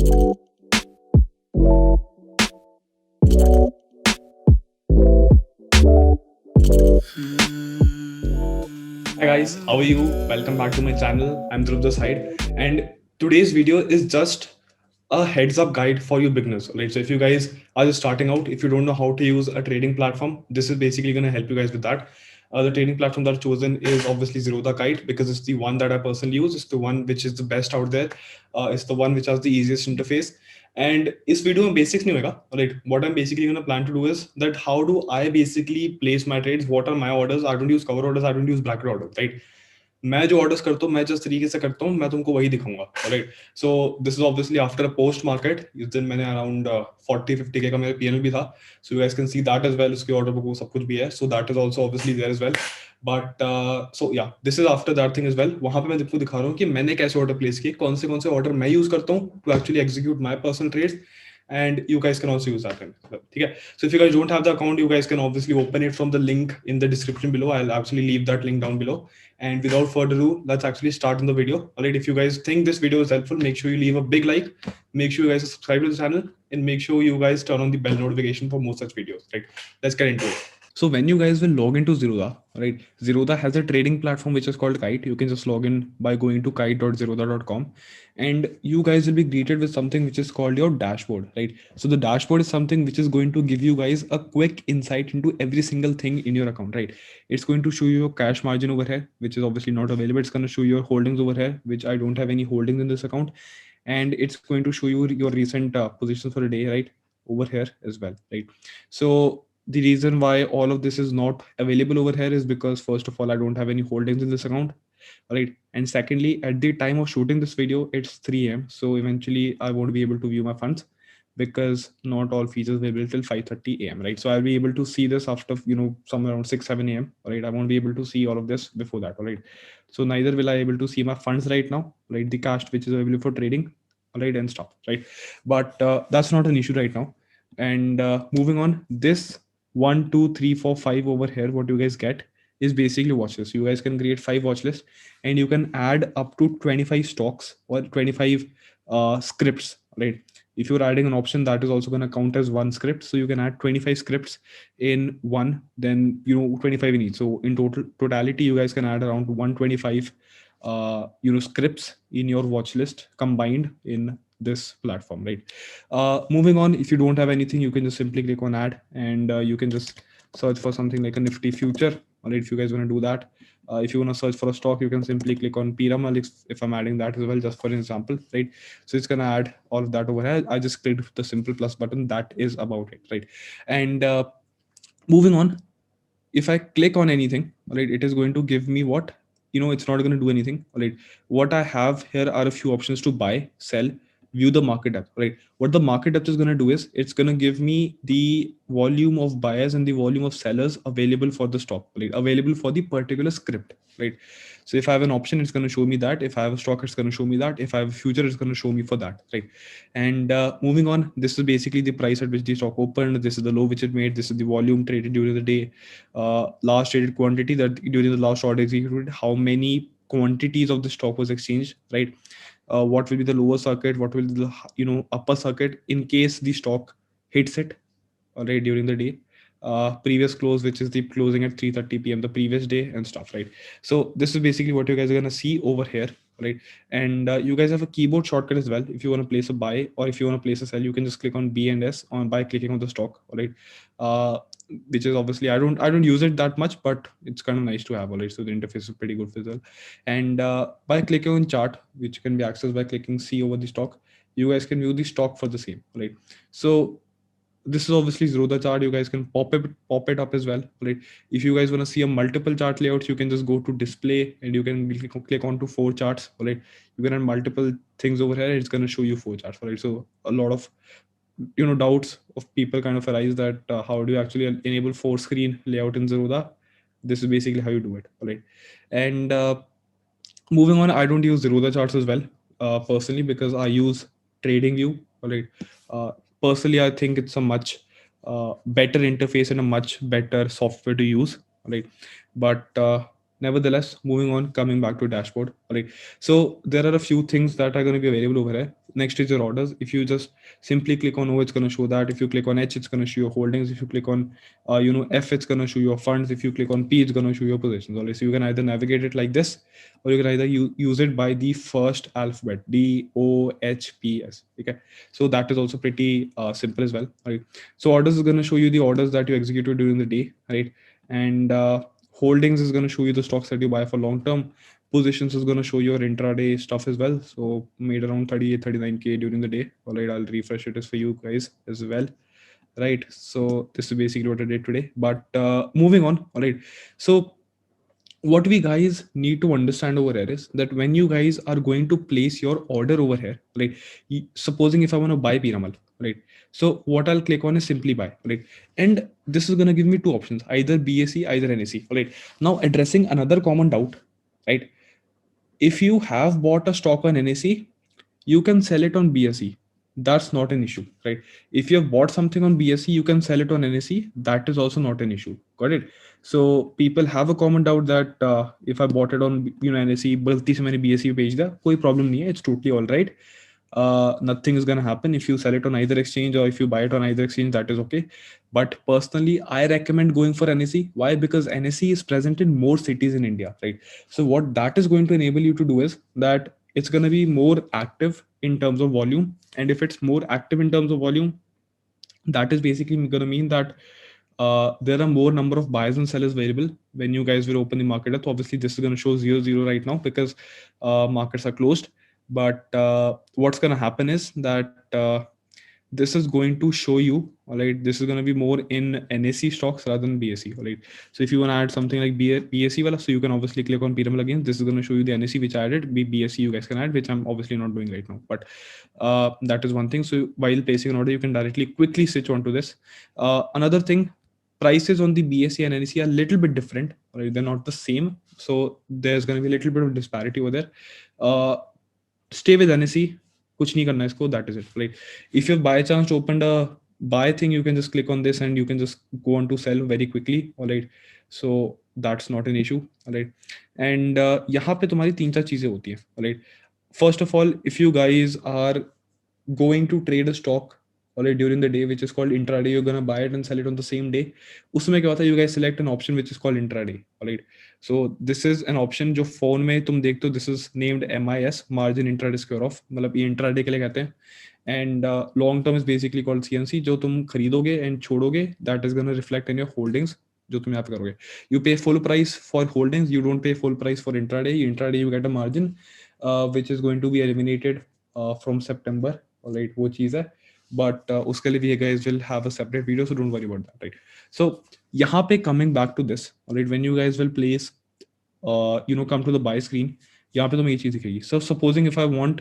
Hi guys, how are you? Welcome back to my channel. I'm Dhruv the side, and today's video is just a heads up guide for you beginners. Right, so if you guys are just starting out, if you don't know how to use a trading platform, this is basically going to help you guys with that. The trading platform that I've chosen is obviously Zerodha Kite because it's the one that I personally use. It's the one which is the best out there. It's the one which has the easiest interface. And इस video में basics नहीं होगा, right? What I am basically gonna plan to do is that how do I basically place my trades, what are my orders, I don't use cover orders, I don't use bracket orders, right? मैं जो orders करता हूँ, मैं जिस तरीके से करता हूँ, मैं तुमको वही दिखाऊंगा, right? So this is obviously after a post market. इस दिन मैंने अराउंड 40-50 के का मेरा पीएनएल भी था, so you guys can see that as well. उसके ऑर्डर बुक वो सब कुछ भी है, so that is also obviously there as well. But so yeah this is after that thing as well. वहां पे मैं आपको दिखा रहा हूँ कि मैंने कैसे ऑर्डर प्लेस किए, कौन से ऑर्डर मैं यूज करता हूँ to actually execute my personal trades. And you guys can also use that one. Okay. So if you guys don't have the account, you guys can obviously open it from the link in the description below. I'll actually leave that link down below. And without further ado, let's actually start in the video. All right. If you guys think this video is helpful, make sure you leave a big like. Make sure you guys subscribe to the channel, and make sure you guys turn on the bell notification for more such videos. Right. Let's get into it. So when you guys will log into Zerodha, right? Zerodha has a trading platform which is called Kite. You can just log in by going to kite.zerodha.com, and you guys will be greeted with something which is called your dashboard, right? So the dashboard is something which is going to give you guys a quick insight into every single thing in your account, right? It's going to show you your cash margin over here, which is obviously not available. It's going to show your holdings over here, which I don't have any holdings in this account, and it's going to show you your recent positions for the day, right? Over here as well, right? So the reason why all of this is not available over here is because first of all, I don't have any holdings in this account, right? And secondly, at the time of shooting this video, it's 3 a.m. So eventually I won't be able to view my funds because not all features will be till 5:30 a.m. right? So I'll be able to see this after somewhere around 6-7 a.m. right? I won't be able to see all of this before that, all right? So neither will I able to see my funds right now, right? The cash which is available for trading, all right, and stuff, right? But that's not an issue right now. And moving on, this 1, 2, 3, 4, 5 over here, what you guys get is basically watch lists. You guys can create 5 watch lists, and you can add up to 25 stocks or 25 scripts, right? If you're adding an option, that is also going to count as one script, so you can add 25 scripts in one, then 25 in each. So in totality, you guys can add around 125 scripts in your watch list combined in this platform, right? Moving on, if you don't have anything, you can just simply click on add, and you can just search for something like a nifty future. All right, if you guys want to do that, if you want to search for a stock, you can simply click on Piramal. If I'm adding that as well, just for an example, right? So it's gonna add all of that over here. I just clicked the simple plus button. That is about it, right? And moving on, if I click on anything, right, it is going to give me what, it's not going to do anything, right? What I have here are a few options to buy, sell, view the market depth, right? What the market depth is going to do is it's going to give me the volume of buyers and the volume of sellers available for the stock, right? Available for the particular script, right? So if I have an option, it's going to show me that. If I have a stock, it's going to show me that. If I have a future, it's going to show me for that, right? And moving on, this is basically the price at which the stock opened. This is the low which it made. This is the volume traded during the day. Last traded quantity, that during the last order executed, how many quantities of the stock was exchanged, right? What will be the lower circuit, what will be the upper circuit in case the stock hits it, right, during the day. Previous close, which is the closing at 3:30 p.m. the previous day and stuff, right? So this is basically what you guys are gonna see over here, right? And you guys have a keyboard shortcut as well. If you want to place a buy or if you want to place a sell, you can just click on B and S on by clicking on the stock, right? uh, which is obviously I don't use it that much, but it's kind of nice to have, all right? So the interface is pretty good as well. And by clicking on chart, which can be accessed by clicking C over the stock, you guys can view the stock for the same, right? So this is obviously Zerodha chart. You guys can pop it up as well, right? If you guys want to see a multiple chart layouts, you can just go to display and you can click on to 4 charts, right? You can have multiple things over here. It's going to show you 4 charts, right? So a lot of doubts of people kind of arise that how do you actually enable 4 screen layout in Zerodha? This is basically how you do it, right? And moving on, I don't use Zerodha charts as well, personally, because I use TradingView, right? Personally, I think it's a much better interface and a much better software to use, right? But nevertheless, moving on, coming back to dashboard, right? So there are a few things that are going to be available over here. Next is your orders. If you just simply click on O, it's going to show that. If you click on H, it's going to show your holdings. If you click on F, it's going to show your funds. If you click on P, it's going to show your positions. Alright, so you can either navigate it like this, or you can either use it by the first alphabet, DOHPS. Okay, so that is also pretty simple as well. Right, so orders is going to show you the orders that you executed during the day, right? And holdings is going to show you the stocks that you buy for long term. Positions is going to show your intraday stuff as well. So made around 38, 39K during the day. All right, I'll refresh it as for you guys as well. Right, so this is basically what I did today. But moving on. All right, so what we guys need to understand over here is that when you guys are going to place your order over here, right? Supposing if I want to buy Piramal, right? So what I'll click on is simply buy, right? And this is gonna give me two options, either BSE, either NSE, right? Now addressing another common doubt, right? If you have bought a stock on NSE, you can sell it on BSE. That's not an issue, right? If you have bought something on BSE, you can sell it on NSE. That is also not an issue. Got it? So people have a common doubt that if I bought it on NSE, गलती से मैंने BSE पे भेज दिया, कोई problem नहीं है. It's totally all right. Nothing is going to happen if you sell it on either exchange, or if you buy it on either exchange, that is okay. But personally, I recommend going for NSE. Why? Because NSE is present in more cities in India, right? So what that is going to enable you to do is that it's going to be more active in terms of volume. And if it's more active in terms of volume, that is basically going to mean that there are more number of buyers and sellers available when you guys will open the market up. So obviously this is going to show 0 0 right now because markets are closed. But what's going to happen is that this is going to show you, all right, this is going to be more in NSE stocks rather than BSE, all right? So if you want to add something like BSE wala, so you can obviously click on Piramal again. This is going to show you the NSE which I added. BSE you guys can add, which I'm obviously not doing right now, but that is one thing. So while placing an order, you can directly quickly switch on to this. Another thing, prices on the BSE and NSE are a little bit different, right? They're not the same, so there's going to be a little bit of disparity over there. Stay with NSE, कुछ नहीं करना इसको, that is it, right? If you by chance opened a buy thing, you can just click on this and you can just go on to sell very quickly, all right? So that's not an issue, all right? And यहाँ पे तुम्हारी तीन चार चीजें होती हैं, all right? First of all, if you guys are going to trade a stock, all right, during the day, which is called intraday, you're gonna buy it and sell it on the same day. उसमें क्या होता है, you guys select an option which is called intraday, all right? So this is an option जो phone में तुम देखते हो, this is named MIS, margin intraday square off, मतलब ये intraday के लिए कहते हैं. And long term is basically called CNC, जो तुम खरीदोगे and छोड़ोगे, that is gonna reflect in your holdings जो तुम यहाँ पे करोगे. You pay full price for holdings, you don't pay full price for intraday. Intraday you get a margin which is going to be eliminated from September, all right? वो चीज़ है, but उसके लिए भी guys will have a separate video, so don't worry about that, right? So यहाँ पे coming back to this, all right, when you guys will place come to the buy screen, यहाँ पे तुम्हें ये चीज़ दिखेगी. So supposing if I want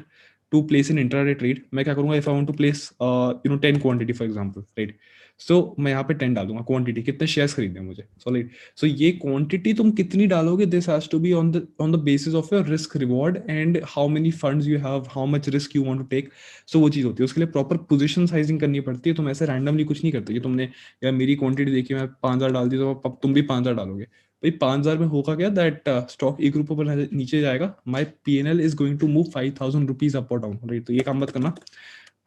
to place an intraday trade, मैं क्या करूँगा? If I want to place 10 quantity for example, right? So मैं यहाँ पे 10 डाल दूंगा. क्वांटिटी कितने शेयर्स खरीदने हैं मुझे, सॉलिड. सो ये क्वांटिटी तुम कितनी डालोगे, this has to be on the basis of your risk reward and how many funds you have, how much risk you want to take. So वो चीज़ होती है, उसके लिए प्रॉपर पोजीशन साइजिंग करनी पड़ती है. तुम ऐसे रैंडमली कुछ नहीं करते कि तुमने यार मेरी क्वांटिटी देखी, मैं 5,000 डाल दी तो अब तुम भी 5,000 डालोगे. भाई 5,000 में होगा क्या, दैट स्टॉक एक रुपये पर नीचे जाएगा, my PNL is going to move 5,000 rupees up और डाउन, राइट? तो ये काम मत करना.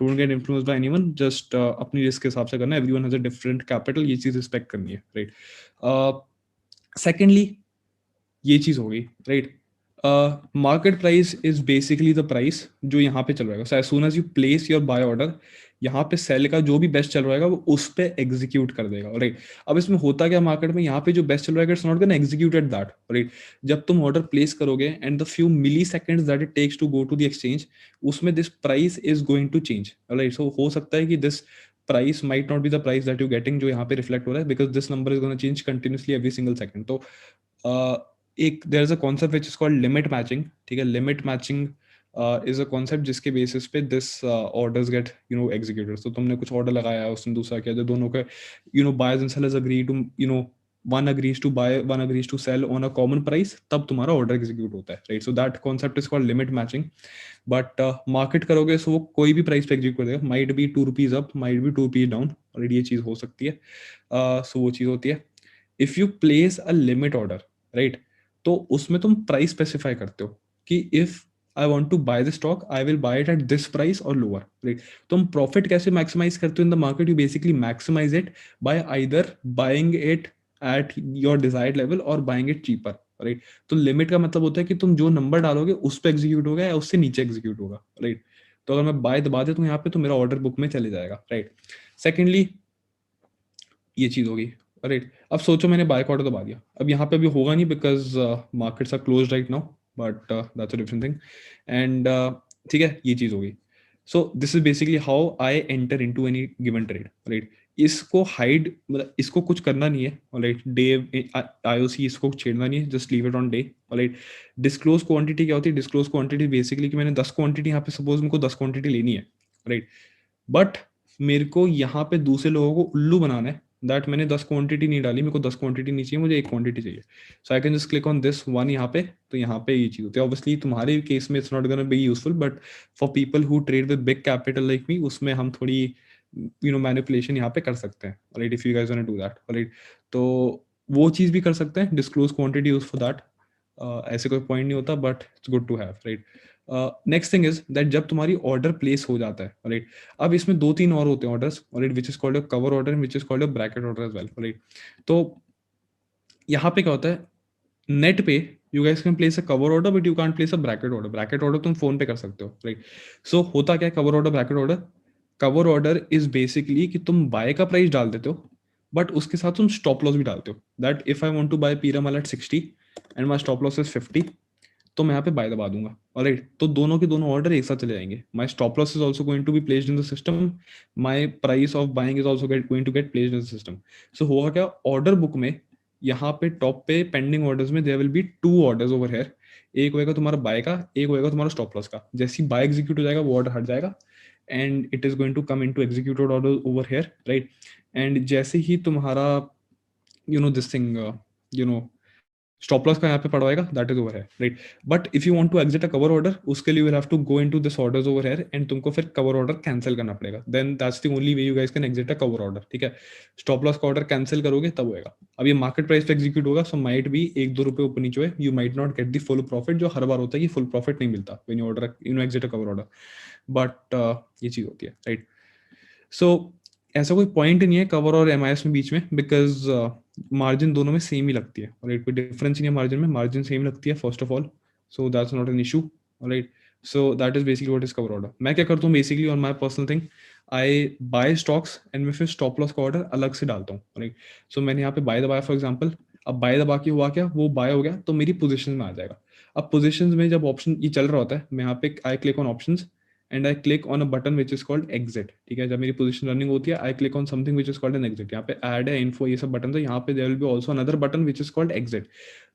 Don't get influenced by anyone, just अपनी रिस्क के हिसाब से करना. Everyone has a different capital, ये चीज रिस्पेक्ट करनी है, राइट? सेकेंडली ये चीज हो गई, right? Market price is basically the price जो यहाँ पे चल रहा है. So as soon as you place your buy order, यहाँ पे सेल का जो भी बेस्ट चल रहा है वो उस पे एग्जीक्यूट कर देगा, राइट? अब इसमें होता क्या मार्केट में, यहाँ पे जो बेस्ट चल रहा है it's not gonna execute at that, right? जब तुम ऑर्डर प्लेस करोगे and the few milliseconds that it takes to go to the exchange, उसमें this price is going to change, right? So हो सकता है कि this price might not be the price that you getting जो यहाँ पे reflect हो रहा है, because this number is gonna change continuously every single second. तो एक there is a concept which is called limit matching, ठीक है? Limit matching is a concept जिसके बेसिस पे दिस ऑर्डर्स गेट एग्जीक्यूटेड. तो तुमने कुछ ऑर्डर लगाया, उसने दूसरा किया, जो दोनों के buyers and sellers agree to one agrees to buy, one agrees to sell on a common price, तब तुम्हारा ऑर्डर एग्जीक्यूट होता है, right? So that concept is called limit matching. But market करोगे सो वो कोई भी प्राइस पे एग्जीक्यूट कर देगा, might be 2 rupees up, might be 2 rupees down, already ये चीज हो सकती है. सो वो चीज होती है. If you place a limit order, right, तो उसमें तुम प्राइस स्पेसिफाई करते हो कि if I want to buy the stock, I will buy it at this price or lower, right? तुम profit कैसे maximize करते हो in the market? You basically maximize it by either buying it at your desired level or buying it cheaper, right? तो limit का मतलब होता है कि तुम जो नंबर डालोगे उस पर एग्जीक्यूट होगा या उससे नीचे एग्जीक्यूट होगा, राइट? तो अगर मैं बाय दबा देता हूँ यहाँ पे तो मेरा ऑर्डर बुक में चले जाएगा, राइट? सेकेंडली ये चीज़ होगी, राइट? अब सोचो मैंने बाय ऑर्डर दबा दिया, अब यहाँ पे अभी होगा नहीं because markets are close right now, but that's a different thing. And ठीक है, ये चीज़ होगी। So this is basically how I enter into any given trade, right? इसको हाइड, मतलब इसको कुछ करना नहीं है, राइट? डे आईओसी इसको छेड़ना नहीं है, just leave it on day, right? Disclose quantity क्या होती है? डिस्क्लोज क्वांटिटी बेसिकली कि मैंने 10 क्वांटिटी यहाँ पे, सपोज मेरे को 10 क्वांटिटी लेनी है, राइट? बट मेरे को यहाँ पे दूसरे लोगों को उल्लू बनाना है दैट मैंने 10 क्वांटिटी नहीं डाली, मेरे को 10 क्वांटिटी नहीं चाहिए, मुझे एक क्वांटिटी चाहिए। So I can just click on this one यहाँ पे, तो यहाँ पे ये चीज़ होती है। ऑब्वियसली तुम्हारे केस में it's not gonna be useful, but for people who trade with big capital like me, उसमें हम थोड़ी मैनिपुलेशन यहाँ पे कर सकते हैं, right? If you guys want to do that, right? तो वो चीज़ भी कर सकते हैं, disclose quantity use for that. ऐसे कोई पॉइंट नहीं होता, but it's good to have, right? Next thing is that जब तुम्हारी ऑर्डर प्लेस हो जाता है, राइट? अब इसमें 2-3 और होते हैं orders, right? Which is called a cover order, which is called a bracket order as well, right? तो यहाँ पे क्या होता है, नेट पे you guys can place a cover order but you can't place a bracket order. Bracket order तुम phone पे कर सकते हो, राइट? सो होता क्या है cover order bracket order? Cover order is basically कि तुम बाय का प्राइस डाल देते हो, बट उसके साथ तुम स्टॉप लॉस भी डालते हो, that if I want to buy Piramal at 60 and my stop loss is 50, तो मैं यहाँ पे बाय दबा दूंगा, ऑलराइट? तो दोनों के दोनों ऑर्डर एक साथ चले जाएंगे। My stop loss is also going to be placed in the system, my price of buying is also going to get placed in the system. So होगा क्या, ऑर्डर बुक में यहाँ पे टॉप पे पेंडिंग ऑर्डर्स में there will be 2 orders over here. एक होएगा तुम्हारा बाय का, एक होएगा तुम्हारा स्टॉप लॉस का। जैसे ही बाय एग्जीक्यूट हो जाएगा वो ऑर्डर हट जाएगा and it is going to come into executed order over here, right? And जैसे ही तुम्हारा दिस थिंग स्टॉप लॉस का यहाँ पे पड़वाएगा, दैट इज ओवर है, right? But if you want to exit a cover order, उसके लिए you will have to go into this orders over here and तुमको फिर कवर ऑर्डर कैंसिल करना पड़ेगा। Then that's the only way you guys can exit a cover order, ठीक है? Stop loss का order cancel करोगे तब होएगा। अब ये मार्केट प्राइस पे एग्जीक्यूट होगा, सो माइट भी 1-2 रुपए ऊपर नीचे हुए, you might not get the full profit, जो हर बार होता है कि फुल प्रॉफिट नहीं मिलता when you order exit a cover order, but ये चीज होती है, राइट? सो ऐसा कोई पॉइंट नहीं है कवर और एमआईएस में बीच में, बिकॉज मार्जिन दोनों में सेम ही लगती है, राइट? कोई डिफरेंस नहीं है मार्जिन में, मार्जिन सेम लगती है first of all, so that's not an issue, right? So that is basically what is cover order. मैं क्या करता हूँ basically on my personal thing, I buy stocks and मैं फिर स्टॉप लॉस का ऑर्डर अलग से डालता हूँ, राइट? सो मैंने यहाँ पे बाय दबाया फॉर एग्जाम्पल, अब बाय दबा के हुआ क्या, वो बाय हो गया तो मेरी पोजिशन में आ जाएगा। अब पोजिशन में जब ऑप्शन ये चल रहा होता है, मैं यहाँ पे I click on option and I click on a button which is called exit, ठीक है? जब मेरी पोजीशन रनिंग होती है, I click on something which is called an exit. यहाँ पे ऐड है, इन्फो, ये सब बटन, तो यहाँ पे there will be also another button which is called exit.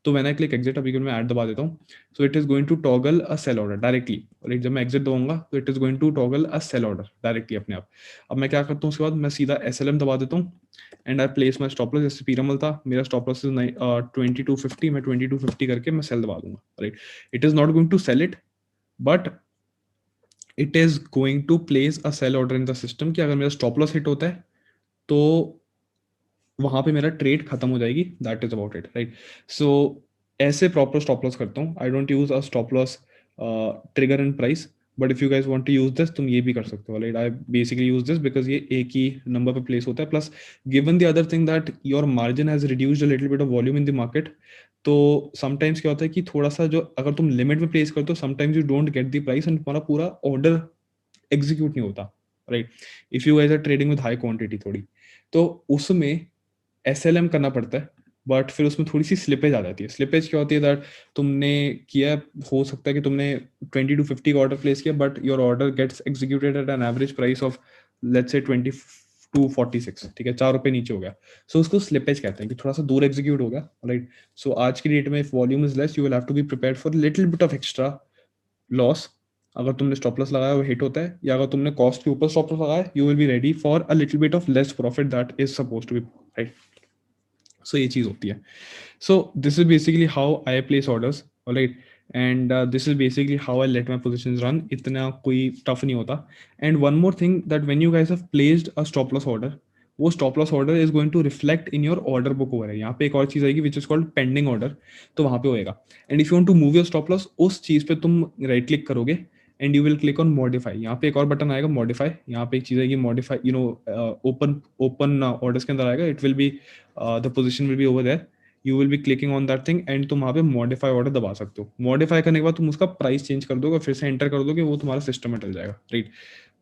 तो व्हेन आई क्लिक एग्जिट, अभी मैं ऐड दबा देता हूँ, so it is going to toggle a sell order directly, और जब मैं एग्जिट दूंगा तो it is going to toggle a sell order directly अपने आप। अब मैं क्या करता हूँ उसके बाद, मैं सीधा SLM दबा देता हूँ and I place my stop loss. जैसे पीरामल था, मेरा स्टॉप लॉस इज 2250, मैं 2250 करके मैं सेल दबा दूंगा, right? It is not going to sell it, but it is going to place a sell order in the system कि अगर मेरा स्टॉप लॉस हिट होता है तो वहां पे मेरा ट्रेड खत्म हो जाएगी, that is about it, right? So ऐसे प्रॉपर स्टॉप लॉस करता हूँ। I don't use a stop loss trigger and price, but if you guys want to use this, तुम ये भी कर सकते हो, right? I basically use this because ये एक ही नंबर पे प्लेस होता है, plus given the other thing that your margin has reduced a little bit of volume in the market, तो समटाइम्स क्या होता है कि थोड़ा सा जो अगर तुम लिमिट में प्लेस करते हो, sometimes you don't get the price and तुम्हारा पूरा ऑर्डर एग्जीक्यूट नहीं होता, right? If you guys are trading with high quantity थोड़ी, तो उसमें SLM करना पड़ता है, बट फिर उसमें थोड़ी सी स्लिपेज आ जाती है। स्लिपेज क्या होती है, दैट तुमने किया, हो सकता है कि तुमने 20 to 50 का ऑर्डर प्लेस किया, but your order gets executed at an average price of let's say 2246, ठीक है? 4 रुपए नीचे हो गया, सो उसको स्लिपेज कहते हैं कि थोड़ा सा दूर एग्जीक्यूट हो गया, राइट? सो आज की डेट में if volume is less, you will have to be prepared for little bit of extra loss. अगर तुमने स्टॉप लॉस लगाया वो हिट होता है, या अगर तुमने कॉस्ट के ऊपर स्टॉप लॉस लगाया, you will be ready for a little bit of less profit that is suppose to be, right? So ये चीज़ होती है। So this is basically how I place orders, right? And this is basically how I let my position run. इतना कोई tough नहीं होता। And one more thing that when you guys have placed a stop loss order, वो stop loss order is going to reflect in your order book over है। यहाँ पे एक और चीज आएगी which is called pending order, तो वहाँ पे होएगा। And if you want to move your stop loss, उस चीज पे तुम राइट क्लिक करोगे and you will click on modify. यहाँ पे एक और बटन आएगा मॉडिफाई, यहाँ पे एक चीज आएगी modify, you know open open orders के अंदर आएगा, it will be the position will be over there, you will be clicking on that thing and तुम वहाँ पे मॉडिफाई ऑर्डर दबा सकते हो। मॉडिफाई करने के बाद तुम उसका प्राइस चेंज कर दोगे, फिर से एंटर कर दोगे, वो तुम्हारा सिस्टम में डल जाएगा, राइट,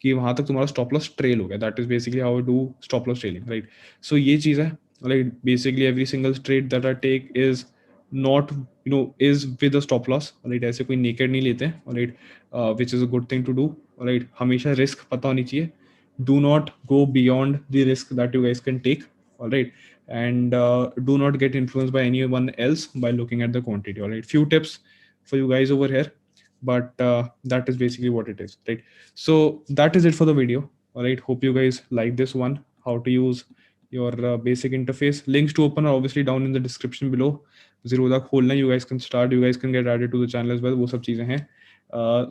कि वहां तक तुम्हारा स्टॉप लॉस ट्रेल हो गया। That is basically how do stop loss trailing, right. So ये चीज है, right. Basically every single trade that I take is not, you know, is with a stop loss, right. ऐसे कोई naked नहीं लेते हैं, right, which is a good thing to do, right. हमेशा risk पता होनी चाहिए, do not go beyond the risk that you guys can take, all right, and do not get influenced by anyone else by looking at the quantity, all right. Few tips for you guys over here, but that is basically what it is, right. So that is it for the video, all right. Hope you guys like this one, how to use your basic interface. Links to open are obviously down in the description below. Zerodha खोलना, you guys can start, you guys can get added to the channel as well, वो सब चीजें हैं,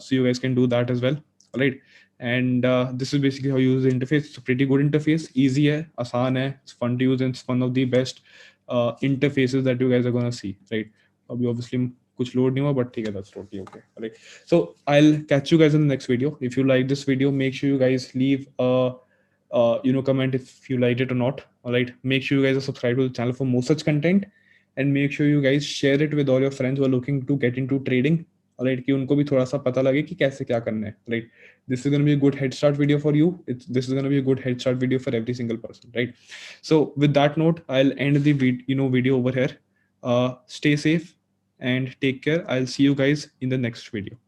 so you guys can do that as well, all right. And this is basically how you use the interface. It's a pretty good interface, easy है, आसान है, it's fun to use, and it's one of the best interfaces that you guys are gonna see, right. अभी obviously कुछ load नहीं हुआ, but ठीक है, that's totally okay, right. So I'll catch you guys in the next video. If you like this video, make sure you guys leave a comment if you liked it or not, all right. Make sure you guys are subscribed to the channel for more such content, and make sure you guys share it with all your friends who are looking to get into trading, all right, कि उनको भी थोड़ा सा पता लगे कि कैसे क्या करना है, right. This is going to be a good head start video for you. This is going to be a good head start video for every single person, right. So with that note, I'll end the video over here. Stay safe and take care. I'll see you guys in the next video.